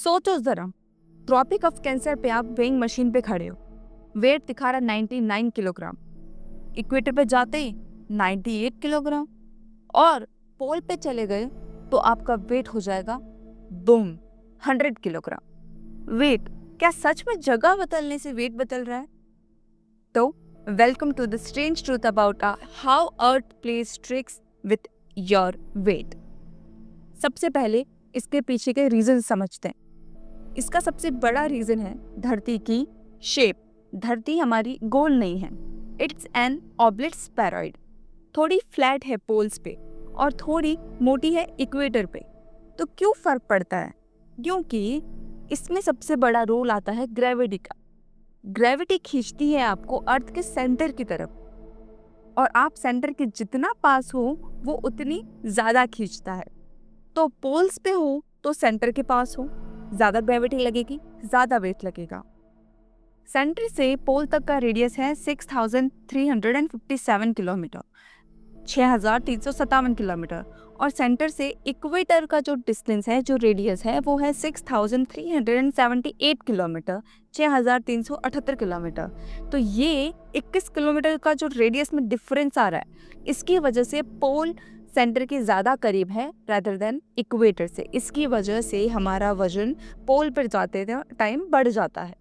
सोचो जरा, tropic of cancer पे आप वेइंग मशीन पे खड़े हो, वेट दिखा रहा 99 किलोग्राम, इक्वेटर पे जाते ही 98 किलोग्राम, और पोल पे चले गए तो आपका वेट हो जाएगा बूम 100 किलोग्राम। वेट, क्या सच में जगह बदलने से वेट बदल रहा है? तो welcome to the strange truth about how earth plays tricks with your weight. सबसे पहले इसके पीछे के रीजन समझते हैं। इसका सबसे बड़ा रीजन है धरती की शेप। धरती हमारी गोल नहीं है, इट्स एन ऑब्लिट स्फेरॉइड। थोड़ी फ्लैट है पोल्स पे और थोड़ी मोटी है इक्वेटर पे। तो क्यों फर्क पड़ता है? क्योंकि इसमें सबसे बड़ा रोल आता है ग्रेविटी का। ग्रेविटी खींचती है आपको अर्थ के सेंटर की तरफ, और आप सेंटर के जितना पास हो वो उतनी ज्यादा खींचता है। तो पोल्स पे हो तो सेंटर के पास हो, ज्यादा ग्रेविटी लगेगी, ज्यादा वेट लगेगा। सेंटर से पोल तक का रेडियस है 6357 किलोमीटर, 6357 किलोमीटर, और सेंटर से इक्वेटर का जो डिस्टेंस है, जो रेडियस है, वो है 6378 किलोमीटर, 6378 किलोमीटर। तो ये 21 किलोमीटर का जो रेडियस में डिफरेंस आ रहा है, इसकी वजह से पोल सेंटर के ज़्यादा करीब है रादर देन इक्वेटर से। इसकी वजह से हमारा वजन पोल पर जाते टाइम बढ़ जाता है।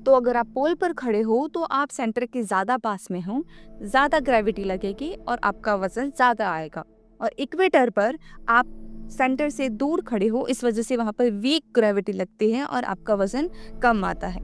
तो अगर आप पोल पर खड़े हो तो आप सेंटर के ज़्यादा पास में हो, ज़्यादा ग्रेविटी लगेगी और आपका वजन ज़्यादा आएगा। और इक्वेटर पर आप सेंटर से दूर खड़े हो, इस वजह से वहाँ पर वीक ग्रेविटी लगती है और आपका वजन कम आता है।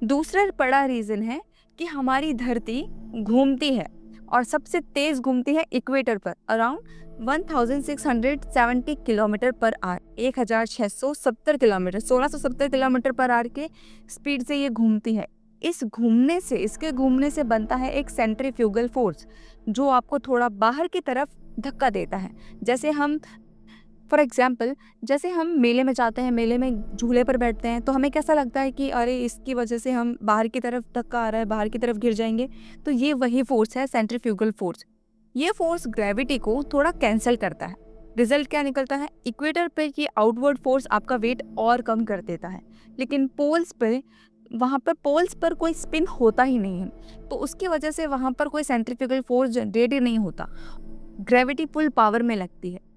दूसरा बड़ा रीज़न है कि हमारी धरती घूमती है, और सबसे तेज़ घूमती है इक्वेटर पर, around 1670 kilometre per hour, 1670 kilometre, 1670 kilometre per hour के स्पीड से ये घूमती है। इसके घूमने से बनता है एक सेंट्रीफ्यूगल फोर्स, जो आपको थोड़ा बाहर की तरफ धक्का देता है। जैसे हम फॉर एग्जाम्पल, जैसे हम मेले में जाते हैं, मेले में झूले पर बैठते हैं, तो हमें कैसा लगता है कि अरे इसकी वजह से हम बाहर की तरफ धक्का आ रहा है, बाहर की तरफ गिर जाएंगे। तो ये वही फोर्स है, सेंट्रीफ्यूगल फोर्स। ये फोर्स ग्रेविटी को थोड़ा कैंसिल करता है। रिजल्ट क्या निकलता है? इक्वेटर पे ये आउटवर्ड फोर्स आपका वेट और कम कर देता है, लेकिन पोल्स पे, वहाँ पर पोल्स पर कोई स्पिन होता ही नहीं है, तो उसकी वजह से वहाँ पर कोई सेंट्रीफ्यूगल फोर्स जनरेट ही नहीं होता, ग्रेविटी फुल पावर में लगती है।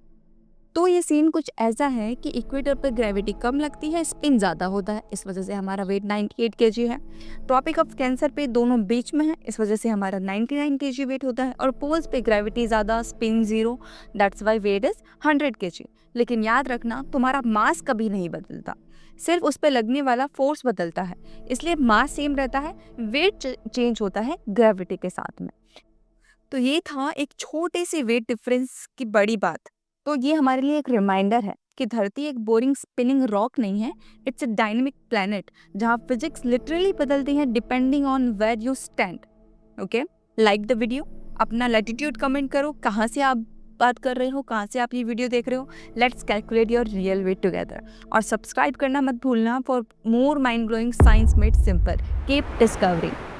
तो ये सीन कुछ ऐसा है कि इक्वेटर पर ग्रेविटी कम लगती है, स्पिन ज़्यादा होता है, इस वजह से हमारा वेट 98 kg है। ट्रॉपिक ऑफ कैंसर पे दोनों बीच में है, इस वजह से हमारा 99 kg वेट होता है। और पोल्स पे ग्रेविटी ज़्यादा, spin zero, that's why weight is 100 kg। लेकिन याद रखना, तुम्हारा मास कभी नहीं बदलता, सिर्फ उस पर लगने वाला फोर्स बदलता है। इसलिए मास सेम रहता है, वेट चेंज होता है ग्रेविटी के साथ में। तो ये था एक छोटे से वेट डिफरेंस की बड़ी बात। तो ये हमारे लिए एक रिमाइंडर है कि धरती एक बोरिंग स्पिनिंग रॉक नहीं है, इट्स अ डायनेमिक प्लैनेट, जहाँ फिजिक्स लिटरली बदलती है depending on where you stand. Okay, like the video, अपना लैटिट्यूड कमेंट करो, कहाँ से आप बात कर रहे हो, कहाँ से आप ये वीडियो देख रहे हो। Let's calculate your real weight together. और सब्सक्राइब करना मत भूलना for more mind blowing science made simple. Keep discovering.